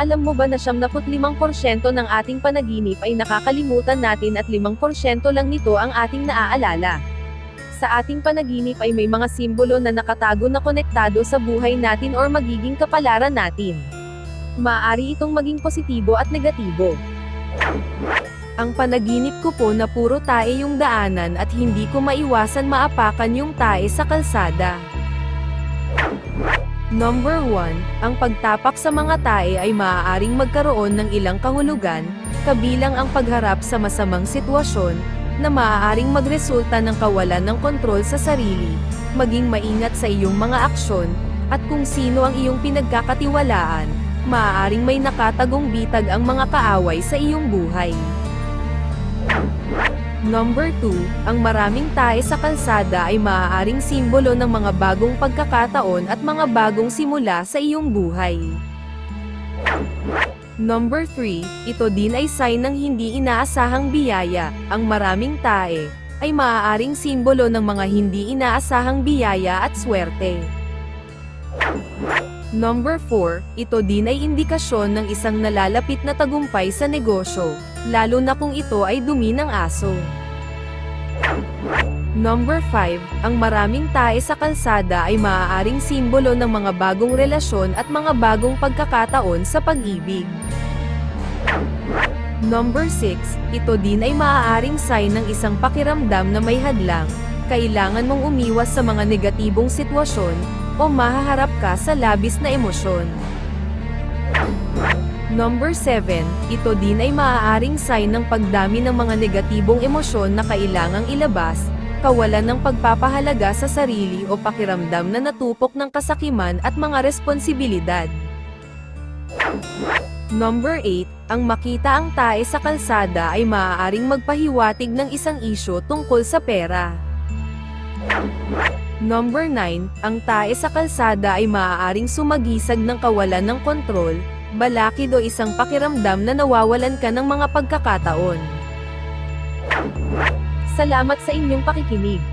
Alam mo ba na 75% ng ating panaginip ay nakakalimutan natin at 5% lang nito ang ating naaalala? Sa ating panaginip ay may mga simbolo na nakatago na konektado sa buhay natin or magiging kapalaran natin. Maaari itong maging positibo at negatibo. Ang panaginip ko po na puro tae yung daanan at hindi ko maiwasan maapakan yung tae sa kalsada. Number 1, ang pagtapak sa mga tae ay maaaring magkaroon ng ilang kahulugan, kabilang ang pagharap sa masamang sitwasyon, na maaaring magresulta ng kawalan ng kontrol sa sarili, maging maingat sa iyong mga aksyon, at kung sino ang iyong pinagkakatiwalaan, maaaring may nakatagong bitag ang mga kaaway sa iyong buhay. Number 2, ang maraming tae sa kalsada ay maaaring simbolo ng mga bagong pagkakataon at mga bagong simula sa iyong buhay. Number 3, ito din ay sign ng hindi inaasahang biyaya. Ang maraming tae ay maaaring simbolo ng mga hindi inaasahang biyaya at swerte. Number 4, ito din ay indikasyon ng isang nalalapit na tagumpay sa negosyo, lalo na kung ito ay dumi ng aso. Number 5, ang maraming tae sa kalsada ay maaaring simbolo ng mga bagong relasyon at mga bagong pagkakataon sa pag-ibig. Number 6, ito din ay maaaring sign ng isang pakiramdam na may hadlang, kailangan mong umiwas sa mga negatibong sitwasyon, o mahaharap ka sa labis na emosyon. Number 7, ito din ay maaaring sign ng pagdami ng mga negatibong emosyon na kailangang ilabas, kawalan ng pagpapahalaga sa sarili o pakiramdam na natupok ng kasakiman at mga responsibilidad. Number 8, ang makita ang tae sa kalsada ay maaaring magpahiwatig ng isang isyu tungkol sa pera. Number 9, ang tae sa kalsada ay maaaring sumagisag ng kawalan ng kontrol, balakid o isang pakiramdam na nawawalan ka ng mga pagkakataon. Salamat sa inyong pakikinig.